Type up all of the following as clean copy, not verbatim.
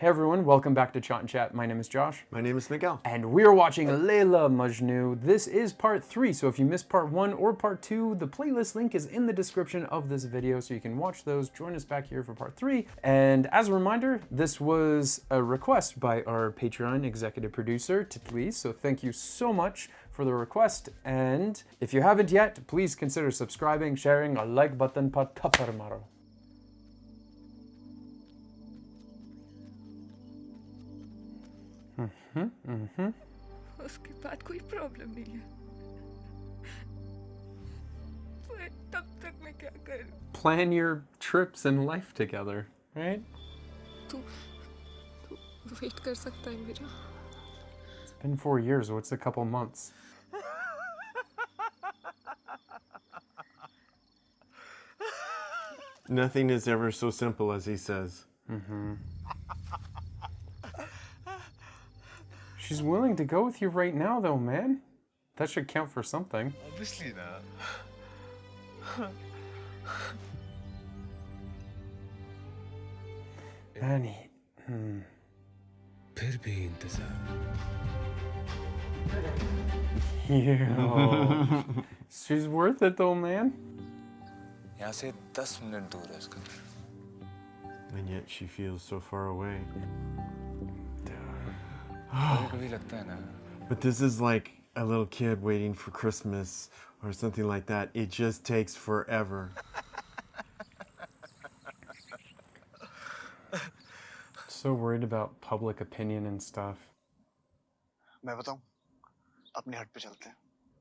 Hey everyone, welcome back to ChaatNChat. My name is Josh. My name is Miguel. And we're watching Laila Majnu. This is part 3, so if you missed part 1 or part 2, the playlist link is in the description of this video, so you can watch those. Join us back here for part 3. And as a reminder, this was a request by our Patreon executive producer, Titli, so thank you so much for the request. And if you haven't yet, please consider subscribing, sharing, a like button par thapar maro. उसके बाद कोई problem नहीं है पर तब तक मैं क्या करूं Plan your trips in life together, right? तू वेट कर सकता है मेरा It's been 4 years, what's a couple months? Nothing is ever so simple as he says. She's willing to go with you right now, though, man. That should count for something. Obviously not. Annie. फिर भी इंतजार. Yeah. She's worth it, though, man. यहाँ से 10 minute दूर है उसका घर. And yet she feels so far away. कभी लगता है ना. But this is like a little kid waiting for Christmas or something like that. It just takes forever. So worried about public opinion and stuff. मैं बताऊं अपने हट पे चलते हैं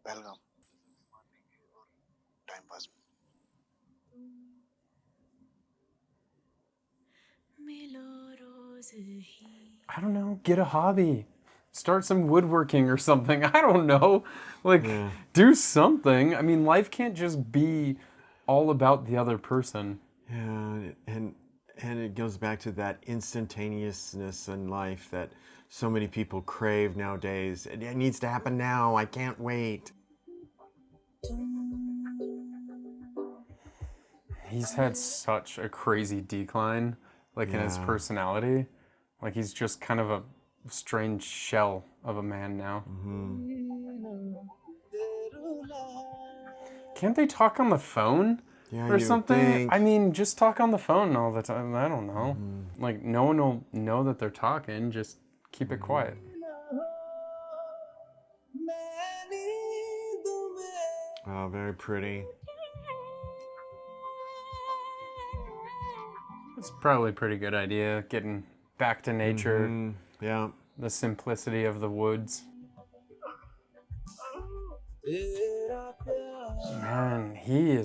Pahalgam time pass I don't know, get a hobby. Start some woodworking or something. I don't know. Like, do something. I mean, life can't just be all about the other person. Yeah, and it goes back to that instantaneousness in life that so many people crave nowadays. It needs to happen now. I can't wait. He's had such a crazy decline, like in his personality. Like he's just kind of a strange shell of a man now. Can't they talk on the phone or something? I mean, just talk on the phone all the time. I don't know. Like no one will know that they're talking. Just keep it quiet. Oh, very pretty. It's probably a pretty good idea, getting back to nature. Yeah. The simplicity of the woods. Man, he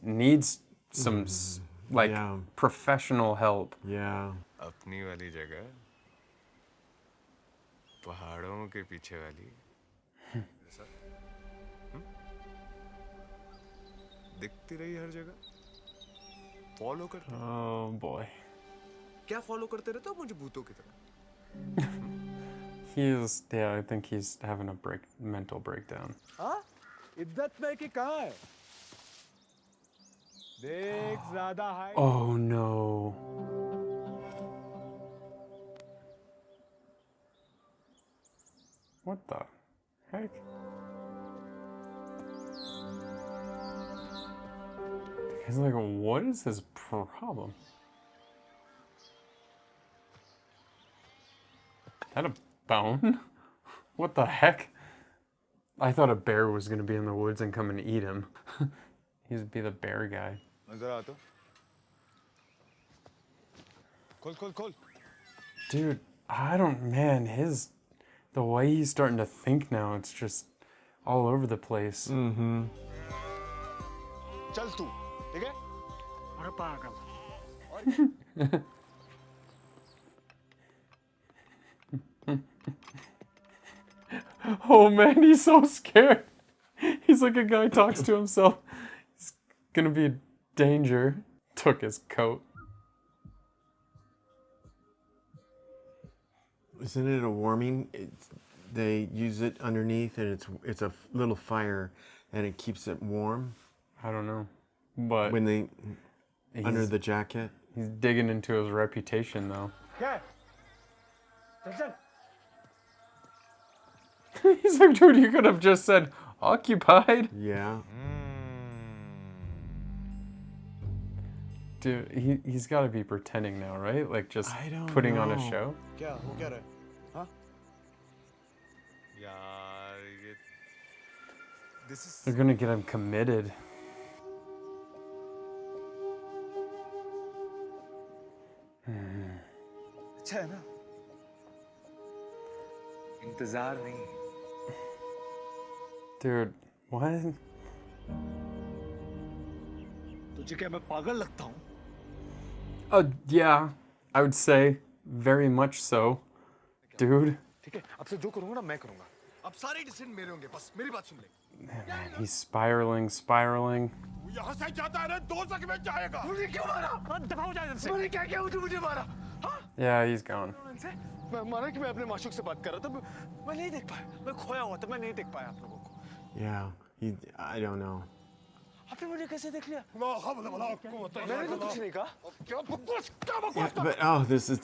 needs some professional help. Yeah. अपनी वाली जगह. पहाड़ों के पीछे वाली. ऐसा. दिखती रही हर जगह. फॉलो करते. Oh boy. क्या फॉलो करते रहते हो मुझे भूतों की तरह. I think he's having a mental breakdown. हाँ? इज्जत नहीं कि कहाँ है? देख ज़्यादा high. Oh no. What the heck? He's like, what is his problem? Is that a bone? What the heck? I thought a bear was going to be in the woods and come and eat him. He'd be the bear guy. Dude, the way he's starting to think now, it's just all over the place. चल तू ठीक है अरे पागल Oh man, he's so scared. He's like a guy talks to himself. He's gonna be a danger. Took his coat. Isn't it a warming? They use it underneath, and it's a little fire, and it keeps it warm. I don't know, but When they under the jacket. he's digging into his reputation though. क्या है? चल. He's like, dude, you could have just said occupied. Yeah. Dude, he's got to be pretending now, right? Like just I don't putting on a know. show. क्या हो क्या रहा है? हाँ? यार ये this is They're gonna get him committed. अच्छा है ना? इंतजार नहीं. Dude, what? तुझे क्या मैं पागल लगता हूँ? Yeah, I would say very much so, dude. ठीक है, अब से जो करूँगा ना मैं करूँगा. अब सारे डिसीजन मेरे होंगे, बस मेरी बात सुन ले. Man, he's spiraling. यहाँ से जाता है ना 2 सेकंड में जाएगा. मुझे क्यों मारा? दबाओ जा इधर से. मैंने क्या किया तू मुझे मारा? हाँ? Yeah, he's gone. मैं मारा कि मैं अपने माशूक से बात कर रहा था. मैं नहीं देख पाया. मैं खोया हुआ था. मैं नहीं देख पाया आप लोगों को. Yeah. I don't know. आपने मुझे कैसे देख लिया? मैंने तो कुछ नहीं कहा. Yeah, but oh, this is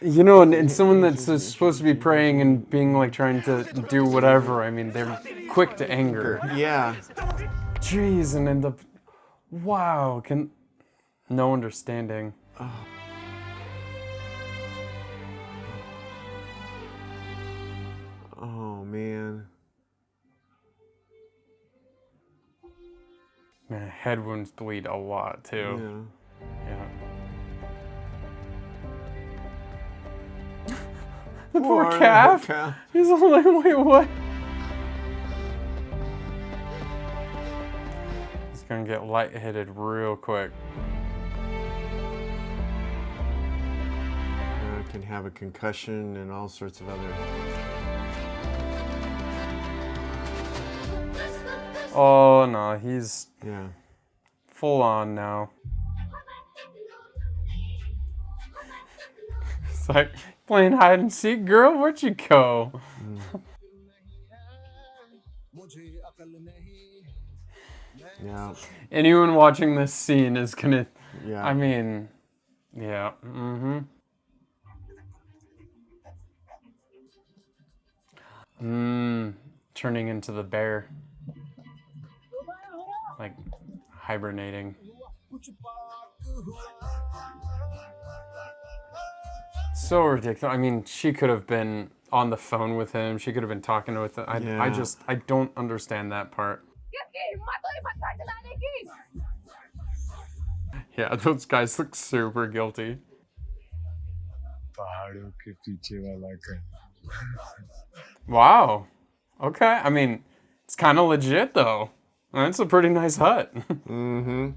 You know, and someone that's supposed to be praying and being like trying to do whatever. I mean, they're quick to anger. yeah. Jeez, and end up, wow, no understanding. Oh man. Man, head wounds bleed a lot too. Yeah. Yeah. The poor calf. He's all like, wait, what? He's gonna get lightheaded real quick. Can have a concussion and all sorts of other. Oh no, he's Yeah. full on now. It's like playing hide and seek, girl. Where'd you go? Yeah. Anyone watching this scene is gonna. Yeah. I mean, yeah. Turning into the bear. Like hibernating. So ridiculous. I mean, she could have been on the phone with him. She could have been talking with him. I don't understand that part. Yeah, those guys look super guilty. पहाड़ों के पीछे वाला घर. Wow. Okay. I mean, it's kind of legit though. That's a pretty nice hut. Mm-hmm.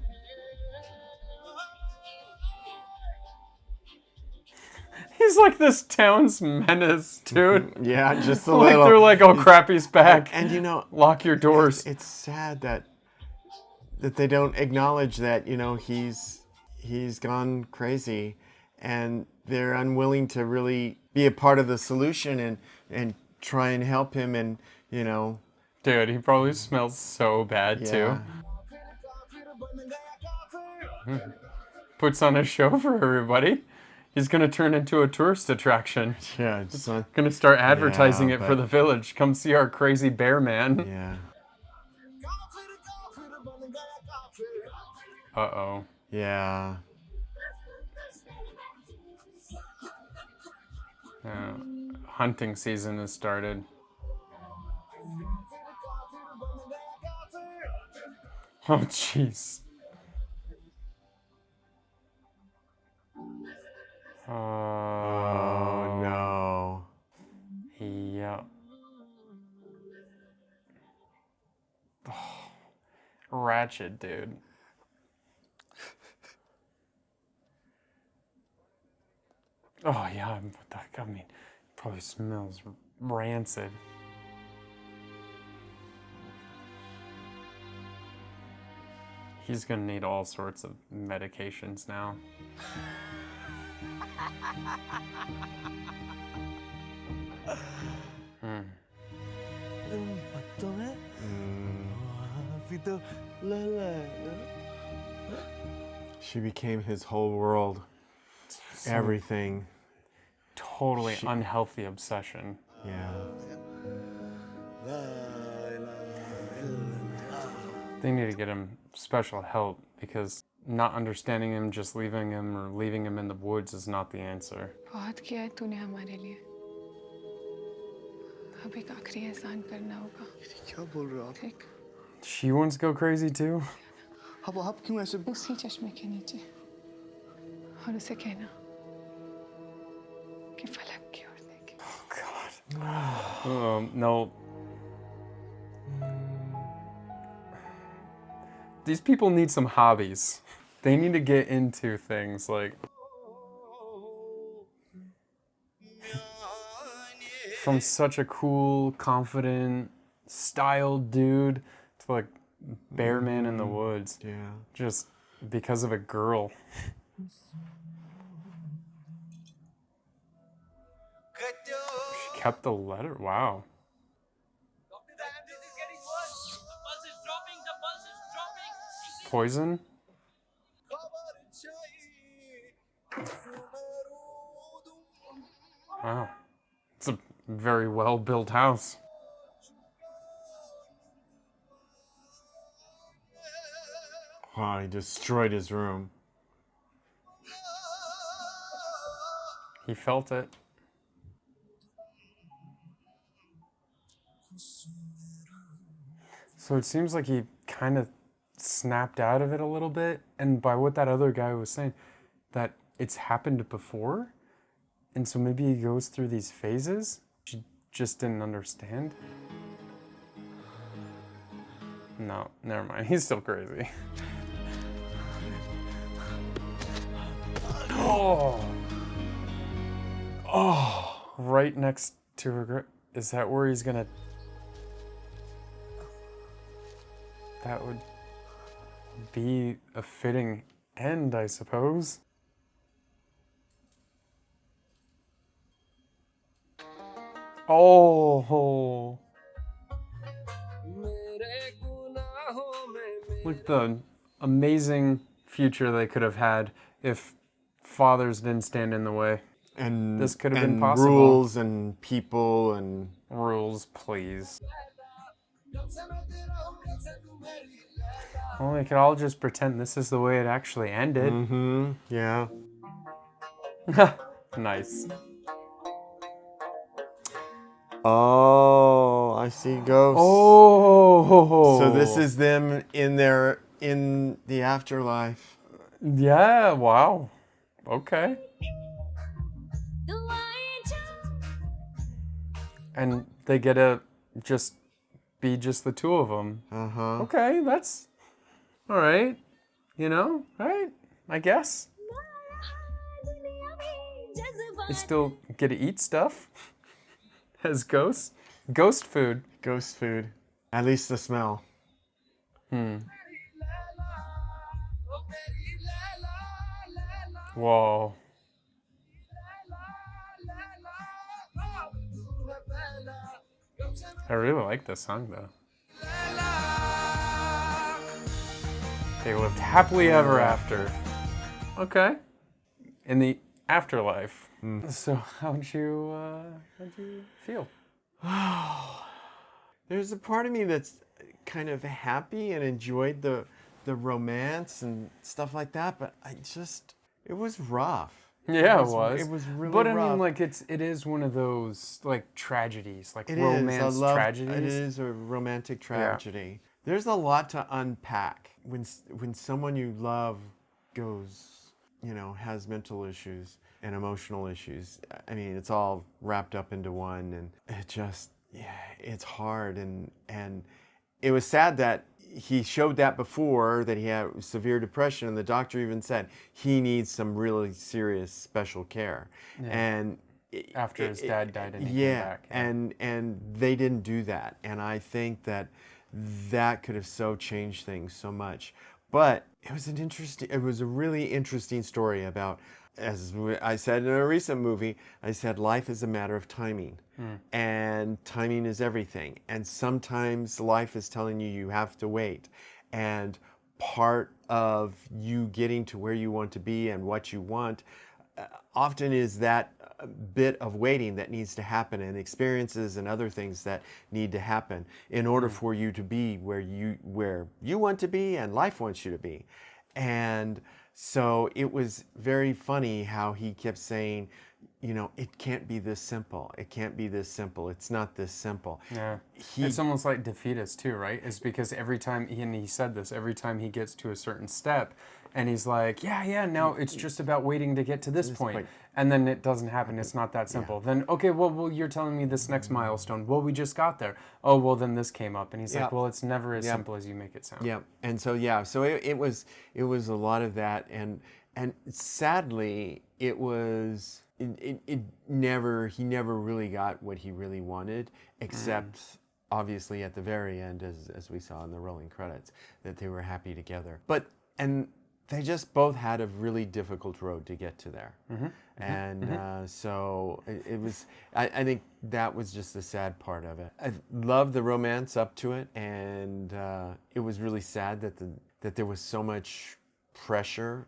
He's like this town's menace, dude. Yeah, just a Like little. they're like, oh crap, he's back. And you know, Lock your doors. it's sad that they don't acknowledge that, you know, he's gone crazy, and they're unwilling to really be a part of the solution and try and help him, and you know. Dude, he probably smells so bad too. Puts on a show for everybody. He's gonna turn into a tourist attraction. Yeah, it's not, Gonna start advertising it for but- the village. Come see our crazy bear man. yeah. Uh-oh. Yeah. Hunting season has started. Oh, jeez. Oh no. Yeah. Oh, ratchet, dude. Oh yeah, I mean, probably smells rancid. He's gonna need all sorts of medications now. She became his whole world. Everything. totally unhealthy obsession. Yeah. They need to get him special help because not understanding him, just leaving him or leaving him in the woods is not the answer. बहुत किया है तूने हमारे लिए अब एक आखिरी एहसान करना होगा क्या बोल रहे हो आप? ठीक She wants to go crazy too? अब आप क्यों ऐसे? उसी चश्मे के नीचे और उसे कहना कि फलक की ओर देखे No. These people need some hobbies. They need to get into things like from such a cool, confident, styled dude to like bear man in the woods. Yeah. Just because of a girl. She kept the letter. Wow. Poison? Wow. It's a very well built house. Wow, he destroyed his room. He felt it. So it seems like he kind of snapped out of it a little bit, and by what that other guy was saying, that it's happened before, and so maybe he goes through these phases. She just didn't understand. No, never mind. He's still crazy. Oh, right next to her. Is that where he's gonna? That would be a fitting end, I suppose. Oh. Look, the amazing future they could have had if fathers didn't stand in the way. And This could have been and possible. rules and people and Rules, please. Well, they could all just pretend this is the way it actually ended. yeah. Nice. Oh, I see ghosts. Oh. So this is them in the afterlife. Yeah, wow. Okay. And they get to just be just the two of them. Uh-huh. Okay, that's all right. You know, right? I guess. They still get to eat stuff as ghosts. Ghost food. Ghost food. At least the smell. Whoa. I really like this song though. They lived happily ever after. Okay. In the afterlife. So how'd you feel? There's a part of me that's kind of happy and enjoyed the romance and stuff like that, but it was rough. Yeah, it was. It was really But I rough. mean, like, it is one of those, like, tragedies, like It romance is. I love, tragedies. It is a romantic tragedy. There's a lot to unpack when someone you love goes, has mental issues and emotional issues. I mean, it's all wrapped up into one, and it's hard. And it was sad that he showed that before, that he had severe depression, and the doctor even said he needs some really serious special care. Yeah. And After his dad died and he came back. Yeah. and they didn't do that, and I think that could have so changed things so much. But it was a really interesting story about, as I said in a recent movie, I said life is a matter of timing. And timing is everything. And sometimes life is telling you have to wait. And part of you getting to where you want to be and what you want, often is that bit of waiting that needs to happen, and experiences and other things that need to happen in order for you to be where you want to be and life wants you to be. And so it was very funny how he kept saying, you know, it can't be this simple. It can't be this simple. It's not this simple. Yeah. It's almost like defeatist too, right? It's because every time, and he said this, every time he gets to a certain step and he's like, yeah, now it's just about waiting to get to this point. And then it doesn't happen. It's not that simple. Then, okay, well, you're telling me this next milestone. Well, we just got there. Oh, well, then this came up. And he's like, well, it's never as simple as you make it sound. Yeah. And so, so it was a lot of that. And sadly, it was... he never really got what he really wanted, except obviously at the very end, as we saw in the rolling credits, that they were happy together. And they just both had a really difficult road to get to there. And so it was, I think that was just the sad part of it. I loved the romance up to it, and it was really sad that there was so much pressure,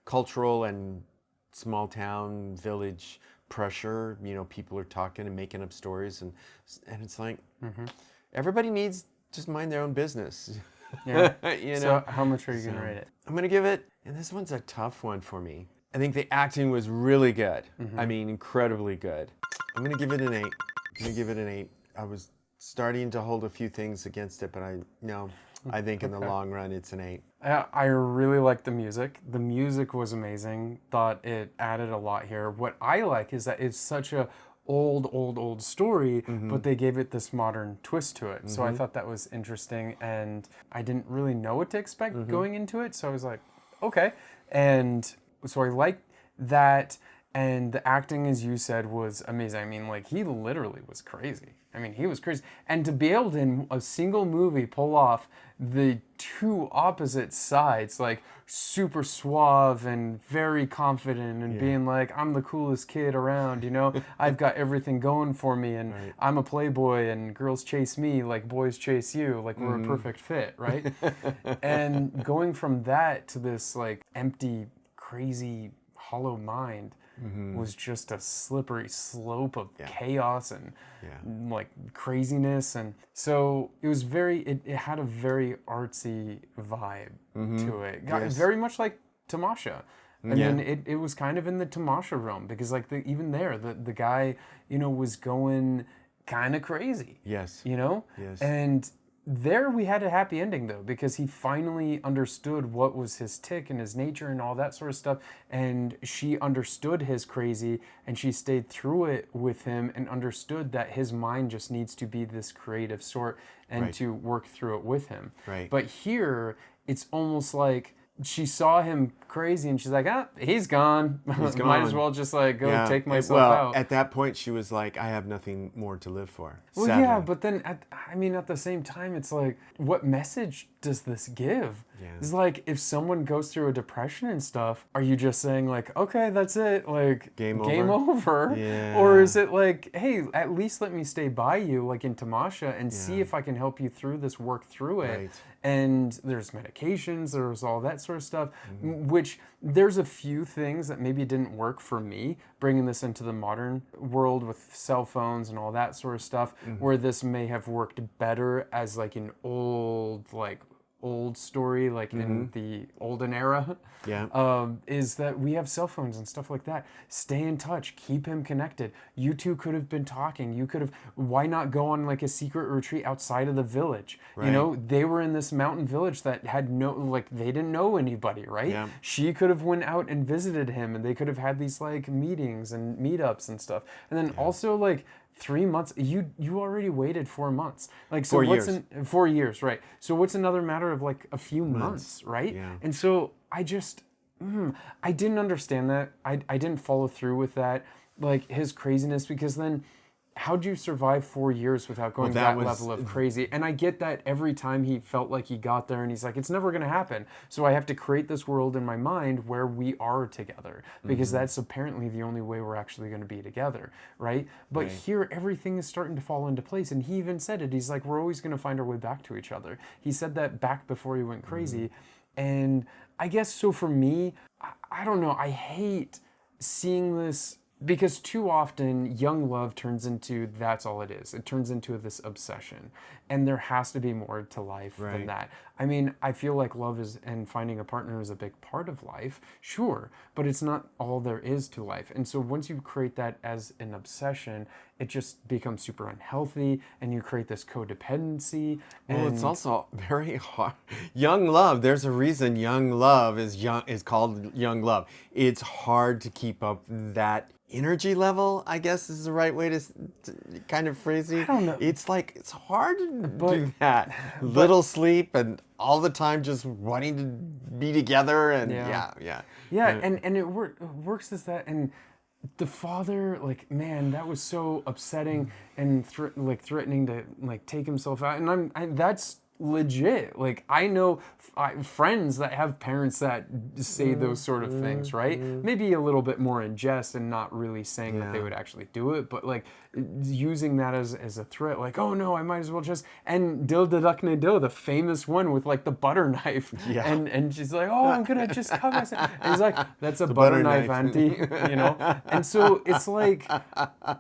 cultural and small town village pressure. You know, people are talking and making up stories, and it's like everybody needs just mind their own business. Yeah. You know. So how much are you gonna rate it? I'm gonna give it, and this one's a tough one for me. I think the acting was really good. I mean, incredibly good. I'm gonna give it an 8. I was starting to hold a few things against it, but I think in the long run, it's an 8. I really liked the music. The music was amazing. Thought it added a lot here. What I like is that it's such a old story, but they gave it this modern twist to it. So I thought that was interesting, and I didn't really know what to expect going into it. So I was like, okay. And so I liked that. And the acting, as you said, was amazing. I mean, like, he literally was crazy. I mean, he was crazy. And to be able to, in a single movie, pull off the two opposite sides, like super suave and very confident and being like, I'm the coolest kid around, you know? I've got everything going for me, and I'm a playboy, and girls chase me like boys chase you, like we're a perfect fit, right? And going from that to this, like, empty, crazy, hollow mind was just a slippery slope of chaos and like craziness. And so it was it had a very artsy vibe to it. Very much like Tamasha. I mean, it was kind of in the Tamasha realm, because like even there, the guy, you know, was going kind of crazy. Yes. You know? Yes. And there we had a happy ending, though, because he finally understood what was his tick and his nature and all that sort of stuff. And she understood his crazy, and she stayed through it with him and understood that his mind just needs to be this creative sort and to work through it with him. Right. But here, it's almost like she saw him crazy, and she's like, he's gone. Might as well just like go take myself out. At that point, she was like, I have nothing more to live for. Well, sadly. yeah, but then at the same time, it's like, what message does this give? Yeah. It's like, if someone goes through a depression and stuff, are you just saying like, okay, that's it, like game over? Yeah. Or is it like, hey, at least let me stay by you, like in Tamasha, and see if I can help you through this, work through it. Right. And there's medications, there's all that sort of stuff, which there's a few things that maybe didn't work for me, bringing this into the modern world with cell phones and all that sort of stuff, where this may have worked better as like an old story, like in the olden era, is that we have cell phones and stuff like that. Stay in touch, keep him connected. You two could have been talking. You could have, why not go on like a secret retreat outside of the village? Right. You know, they were in this mountain village that had they didn't know anybody, right? Yeah. She could have went out and visited him, and they could have had these like meetings and meetups and stuff. And then also like, 3 months, you already waited 4 months. Like, so 4 years, right? So what's another matter of like a few months, right? Yeah. And so I just, I didn't understand that. I didn't follow through with that, like his craziness, because then how'd you survive 4 years without going that level of crazy? And I get that every time he felt like he got there and he's like, it's never going to happen. So I have to create this world in my mind where we are together, because that's apparently the only way we're actually going to be together, right? But here, everything is starting to fall into place. And he even said it. He's like, we're always going to find our way back to each other. He said that back before he went crazy. And I guess, so for me, I don't know, I hate seeing this, because too often young love turns into that's all it is. It turns into this obsession. And there has to be more to life than that. I mean, I feel like love is, and finding a partner is a big part of life, sure, but it's not all there is to life. And so once you create that as an obsession, it just becomes super unhealthy, and you create this codependency. Well, it's also very hard. Young love, there's a reason young love is called young love. It's hard to keep up that energy level, I guess is the right way to kind of phrase it. I don't know. It's like, it's hard to do that. Little sleep and all the time just wanting to be together, and yeah. And it works as that. And the father, like, man, that was so upsetting, and threatening to like take himself out. And that's legit. Like, I know friends that have parents that say those sort of things, right? Maybe a little bit more in jest and not really saying that they would actually do it, but like using that as a threat, like, oh no, I might as well just, and Dil Dadakne Do, the famous one with like the butter knife, and she's like, oh, I'm gonna just cut myself. And he's like, that's a butter knife, auntie, you know? And so it's like,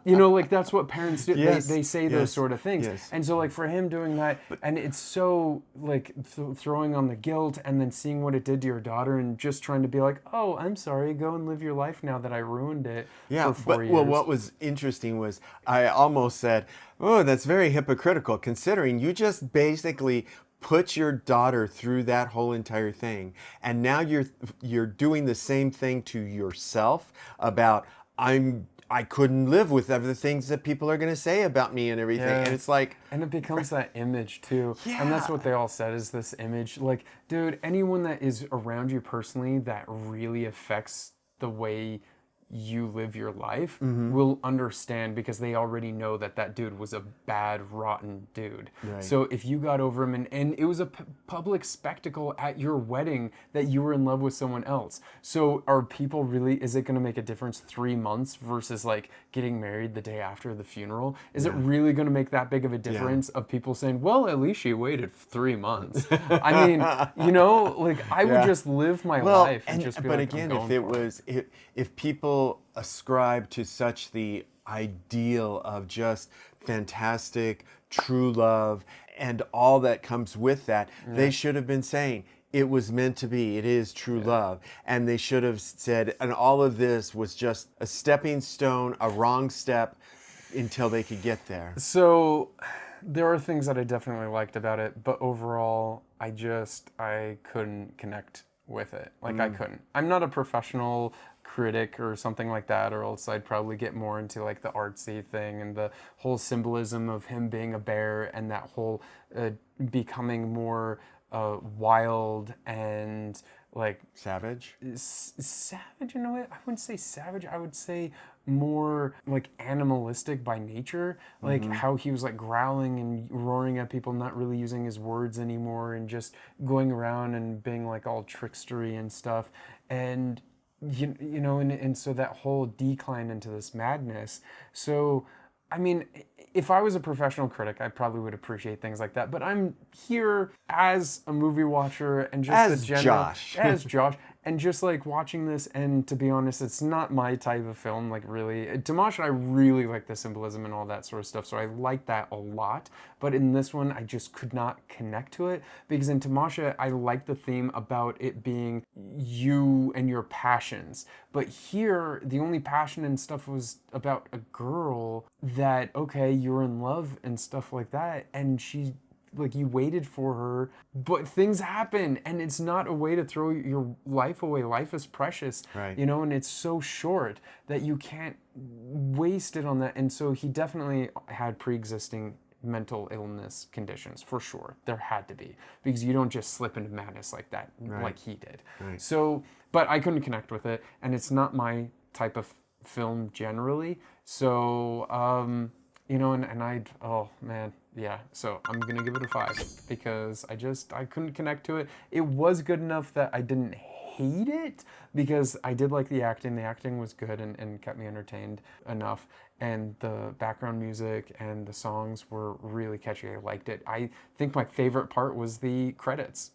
you know, like that's what parents do. They say those sort of things. And so like for him doing that, and it's so like throwing on the guilt, and then seeing what it did to your daughter, and just trying to be like, oh, I'm sorry, go and live your life now that I ruined it for 4 years. Well, what was interesting was I almost said, oh, that's very hypocritical, considering you just basically put your daughter through that whole entire thing, and now you're doing the same thing to yourself about I couldn't live with other things that people are going to say about me and everything. And it's like... And it becomes that image too. And that's what they all said, is this image. Like, dude, anyone that is around you personally that really affects the way you live your life will understand, because they already know that that dude was a bad, rotten dude. So if you got over him, and it was a public spectacle at your wedding that you were in love with someone else. So are people really, is it going to make a difference 3 months versus like getting married the day after the funeral? Is it really going to make that big of a difference of people saying, well, at least she waited 3 months? I mean, you know, like I would just live my life and just be but like, again, I'm going if people ascribe to such the ideal of just fantastic true love and all that comes with that, they should have been saying it was meant to be, it is true love. And they should have said, and all of this was just a stepping stone, a wrong step until they could get there. So there are things that I definitely liked about it, but overall I couldn't connect with it. Like I couldn't. I'm not a professional critic or something like that, or else I'd probably get more into like the artsy thing and the whole symbolism of him being a bear, and that whole becoming more wild and like savage in a way. I wouldn't say savage, I would say more like animalistic by nature, like how he was like growling and roaring at people, not really using his words anymore, and just going around and being like all trickstery and stuff. And you know, and so that whole decline into this madness. So I mean, if I was a professional critic, I probably would appreciate things like that. But I'm here as a movie watcher and just as a general, Josh. as Josh, and just like watching this. And to be honest, it's not my type of film. Like really, Dimash, I really like the symbolism and all that sort of stuff. So I like that a lot. But in this one, I just could not connect to it, because in Tamasha, I like the theme about it being you and your passions. But here, the only passion and stuff was about a girl that, okay, you're in love and stuff like that, and she, like, you waited for her, but things happen, and it's not a way to throw your life away. Life is precious, you know, and it's so short that you can't waste it on that. And so he definitely had pre-existing mental illness conditions, for sure. There had to be, because you don't just slip into madness like that, like he did. So, but I couldn't connect with it, and it's not my type of film generally. So, you know, and I'd, oh man, yeah. So I'm gonna give it a 5, because I couldn't connect to it. It was good enough that I didn't hate it, because I did like the acting. The acting was good and kept me entertained enough. And the background music and the songs were really catchy. I liked it. I think my favorite part was the credits.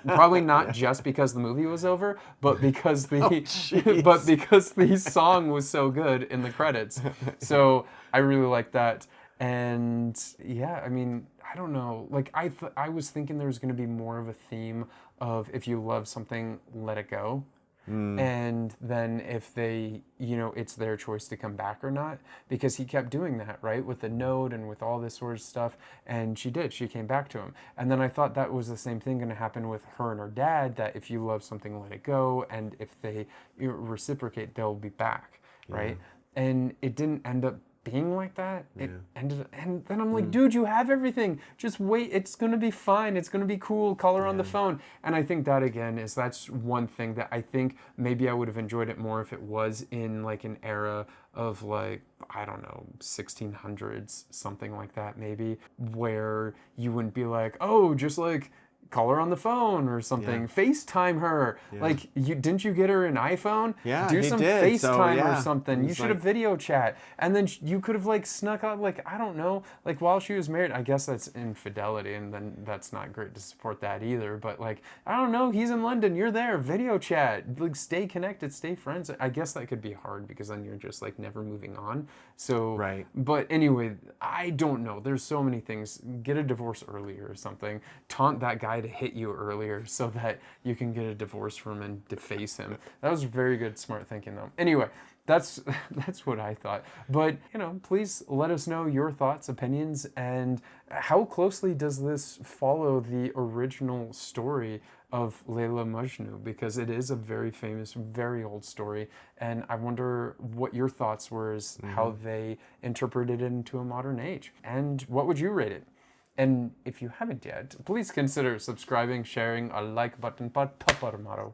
Probably not just because the movie was over, but because the song was so good in the credits. So I really like that. And yeah, I mean, I don't know. Like I was thinking there was going to be more of a theme of if you love something, let it go. And then if they, it's their choice to come back or not, because he kept doing that, right? With the note and with all this sort of stuff. And she came back to him. And then I thought that was the same thing going to happen with her and her dad, that if you love something, let it go. And if they reciprocate, they'll be back, right? And it didn't end up being like that. It ended, and then I'm like, dude, you have everything. Just wait. It's gonna be fine. It's gonna be cool. Call her on the phone. And I think that again that's one thing that I think maybe I would have enjoyed it more if it was in like an era of like, I don't know, 1600s, something like that maybe, where you wouldn't be like, oh, just like call her on the phone or something. FaceTime her. Like, didn't you get her an iPhone? Yeah, do he some did. FaceTime So, or something. You should have video chat. And then you could have like snuck out, like, I don't know, like while she was married. I guess that's infidelity, and then that's not great to support that either. But like, I don't know, he's in London, you're there, video chat. Like, stay connected, stay friends. I guess that could be hard because then you're just like never moving on. So, right. But anyway, I don't know. There's so many things. Get a divorce earlier or something. Taunt that guy to hit you earlier so that you can get a divorce from him and deface him. That was very good, smart thinking though. Anyway, that's what I thought. But, please let us know your thoughts, opinions, and how closely does this follow the original story of Laila Majnu, because it is a very famous, very old story, and I wonder what your thoughts were as how they interpreted it into a modern age. And what would you rate it? And if you haven't yet, please consider subscribing, sharing, a like button, but tapar maro.